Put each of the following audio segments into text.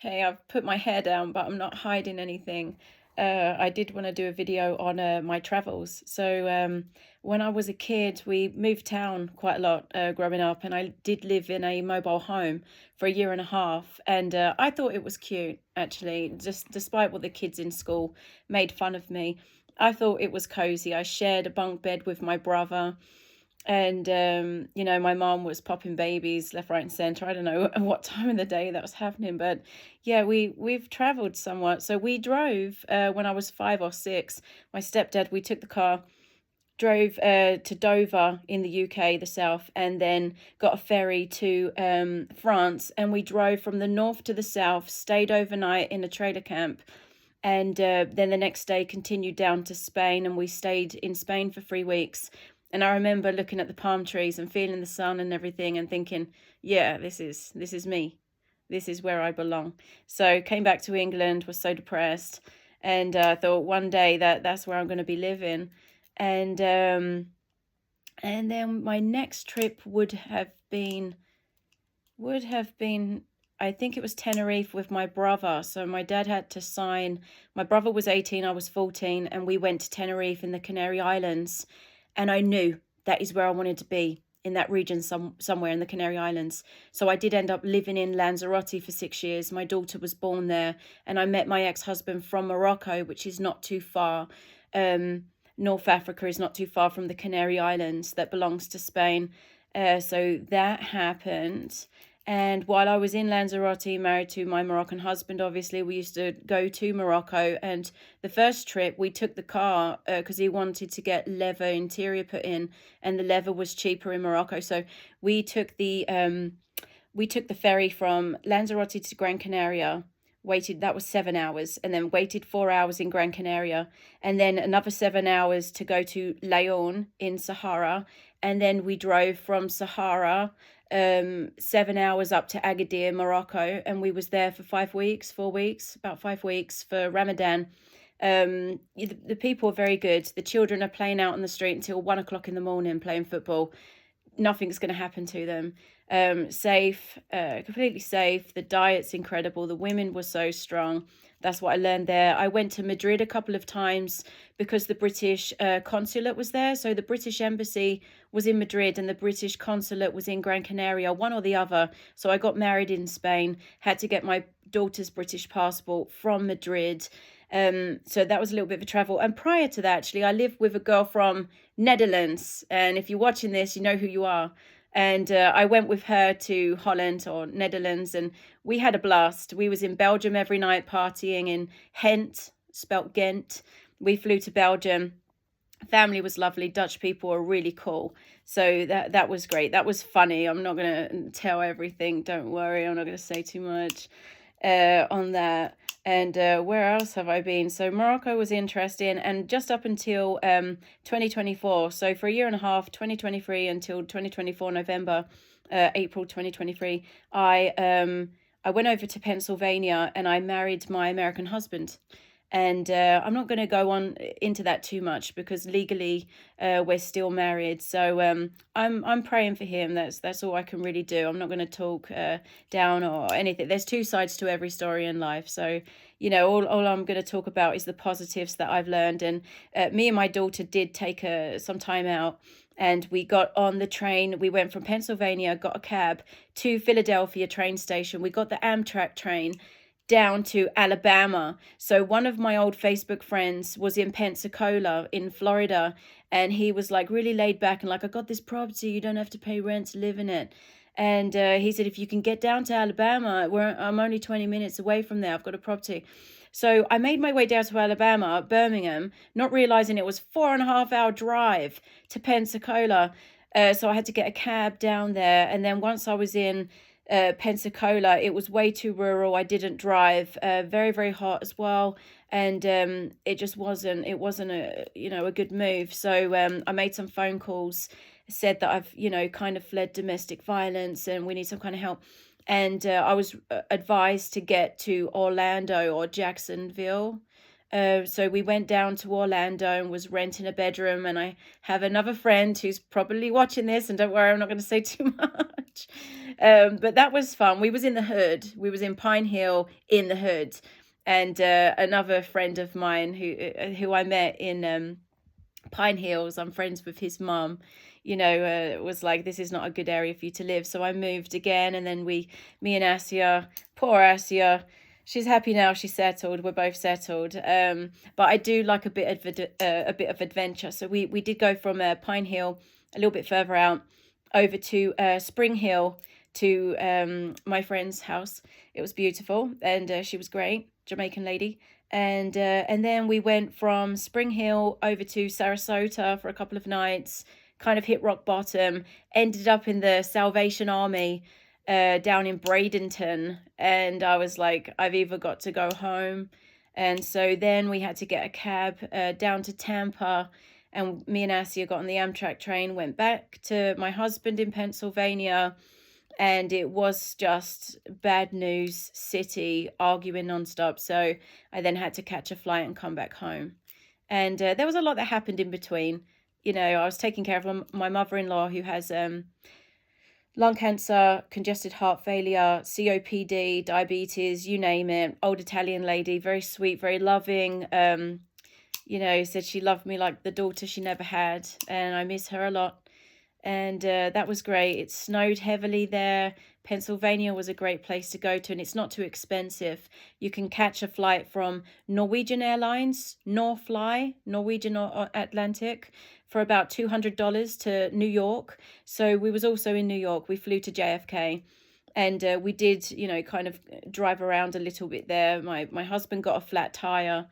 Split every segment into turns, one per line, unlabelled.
Hey, I've put my hair down, but I'm not hiding anything. I did want to do a video on my travels. When I was a kid, we moved town quite a lot growing up, and I did live in a mobile home for a year and a half. And I thought it was cute, actually, just despite what the kids in school made fun of me. I thought it was cozy. I shared a bunk bed with my brother. And my mom was popping babies left, right, and center. I don't know what time of the day that was happening, but yeah, we've traveled somewhat. So we drove when I was 5 or 6. My stepdad, we took the car, drove to Dover in the UK, the south, and then got a ferry to France. And we drove from the north to the south, stayed overnight in a trailer camp, and then the next day continued down to Spain, and we stayed in Spain for 3 weeks. And I remember looking at the palm trees and feeling the sun and everything and thinking, yeah, this is me. This is where I belong. So came back to England, was so depressed, and thought one day that's where I'm going to be living. And and then my next trip would have been I think it was Tenerife with my brother. So my dad had to sign. My brother was 18, I was 14, and we went to Tenerife in the Canary Islands. And I knew that is where I wanted to be, in that region, somewhere in the Canary Islands. So I did end up living in Lanzarote for 6 years. My daughter was born there, and I met my ex-husband from Morocco, which is not too far. North Africa is not too far from the Canary Islands that belongs to Spain. So that happened. And while I was in Lanzarote, married to my Moroccan husband, obviously, we used to go to Morocco. And the first trip, we took the car because he wanted to get leather interior put in, and the leather was cheaper in Morocco. So we took the ferry from Lanzarote to Gran Canaria. Waited, that was 7 hours, and then waited 4 hours in Gran Canaria, and then another 7 hours to go to Leon in Sahara. And then we drove from Sahara 7 hours up to Agadir, Morocco, and we was there for 5 weeks, 4 weeks, about 5 weeks for Ramadan. The people are very good. The children are playing out on the street until 1 o'clock in the morning playing football. Nothing's going to happen to them. Safe, completely safe. The diet's incredible. The women were so strong. That's what I learned there. I went to Madrid a couple of times because the British consulate was there. So the British embassy was in Madrid and the British consulate was in Gran Canaria, one or the other. So I got married in Spain, had to get my daughter's British passport from Madrid. So that was a little bit of a travel. And prior to that, actually, I lived with a girl from Netherlands. And if you're watching this, you know who you are. And I went with her to Holland or Netherlands, and we had a blast. We was in Belgium every night partying in Ghent, spelt Ghent. We flew to Belgium. Family was lovely. Dutch people are really cool. So that was great. That was funny. I'm not going to tell everything. Don't worry. I'm not going to say too much on that. And where else have I been? So Morocco was interesting, and just up until 2024. So for a year and a half, 2023 until 2024 November, April 2023, I went over to Pennsylvania and I married my American husband. And I'm not going to go on into that too much because legally we're still married. So I'm praying for him. That's all I can really do. I'm not going to talk down or anything. There's two sides to every story in life. So, all I'm going to talk about is the positives that I've learned. And me and my daughter did take some time out. And we got on the train. We went from Pennsylvania, got a cab to Philadelphia train station. We got the Amtrak train down to Alabama. So one of my old Facebook friends was in Pensacola in Florida, and he was like really laid back and like, I got this property, you don't have to pay rent to live in it. And he said, if you can get down to Alabama, I'm only 20 minutes away from there, I've got a property. So I made my way down to Alabama, Birmingham, not realizing it was 4.5 hour drive to Pensacola. So I had to get a cab down there. And then once I was in Pensacola, it was way too rural. I didn't drive. Very, very hot as well. And it just wasn't a good move. So I made some phone calls, said that I've kind of fled domestic violence and we need some kind of help. And I was advised to get to Orlando or Jacksonville, So we went down to Orlando and was renting a bedroom. And I have another friend who's probably watching this, and don't worry, I'm not going to say too much. But that was fun. We was in the hood. We was in Pine Hill in the hood. And another friend of mine who I met in Pine Hills, I'm friends with his mum, was like, this is not a good area for you to live. So I moved again, and then me and Asia, poor Asia, she's happy now, she's settled, we're both settled. But I do like a bit of adventure. So we did go from Pine Hill a little bit further out over to Spring Hill to my friend's house. It was beautiful, and she was great, Jamaican lady. And then we went from Spring Hill over to Sarasota for a couple of nights, kind of hit rock bottom, ended up in the Salvation Army down in Bradenton. And I was like, I've either got to go home. And so then we had to get a cab down to Tampa. And me and Asia got on the Amtrak train, went back to my husband in Pennsylvania. And it was just bad news city, arguing nonstop. So I then had to catch a flight and come back home. And there was a lot that happened in between. I was taking care of my mother-in-law, who has lung cancer, congested heart failure, COPD, diabetes, you name it. Old Italian lady, very sweet, very loving. Said she loved me like the daughter she never had. And I miss her a lot. And that was great. It snowed heavily there. Pennsylvania was a great place to go to, and it's not too expensive. You can catch a flight from Norwegian Airlines, Norwegian or Atlantic, for about $200 to New York. So we was also in New York. We flew to JFK, and we did, kind of drive around a little bit there. My husband got a flat tire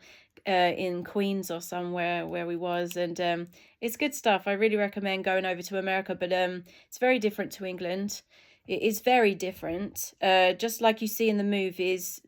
in Queens or somewhere where we was, and it's good stuff. I really recommend going over to America, but it's very different to England. It is very different. Just like you see in the movies,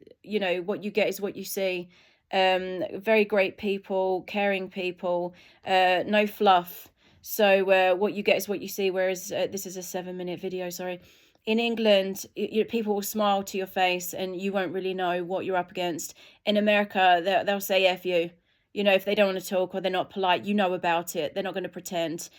what you get is what you see. Very great people, caring people, no fluff. So what you get is what you see, whereas this is a 7-minute video, sorry. In England, people will smile to your face and you won't really know what you're up against. In America, they'll say F you. If they don't want to talk or they're not polite, you know about it. They're not going to pretend.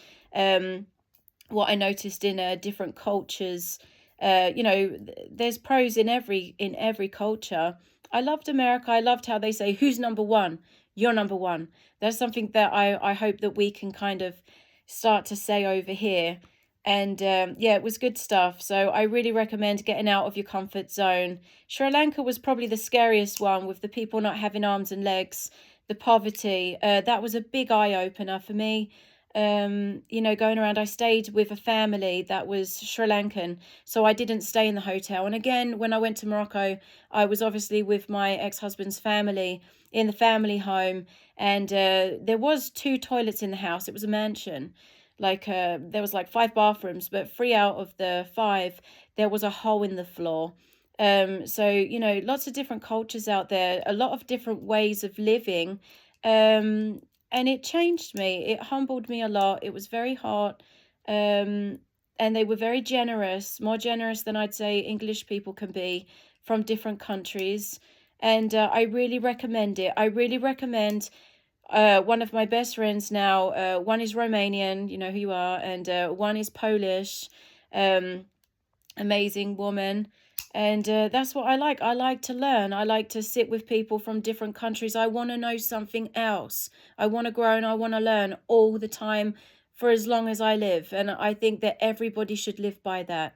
What I noticed in different cultures, there's pros in every culture. I loved America. I loved how they say, who's number one? You're number one. That's something that I hope that we can kind of start to say over here. And yeah, it was good stuff. So I really recommend getting out of your comfort zone. Sri Lanka was probably the scariest one, with the people not having arms and legs, the poverty. That was a big eye-opener for me. Going around, I stayed with a family that was Sri Lankan, so I didn't stay in the hotel. And again, when I went to Morocco, I was obviously with my ex-husband's family in the family home, and there was 2 toilets in the house. It was a mansion. There was 5 bathrooms, but 3 out of the 5 there was a hole in the floor. So lots of different cultures out there, a lot of different ways of living, and it changed me. It humbled me a lot. It was very hard, and they were very generous, more generous than I'd say English people can be, from different countries. And I really recommend it. I really recommend. One of my best friends now, one is Romanian, you know who you are, and one is Polish, amazing woman. And that's what I like. I like to learn. I like to sit with people from different countries. I want to know something else. I want to grow and I want to learn all the time for as long as I live. And I think that everybody should live by that.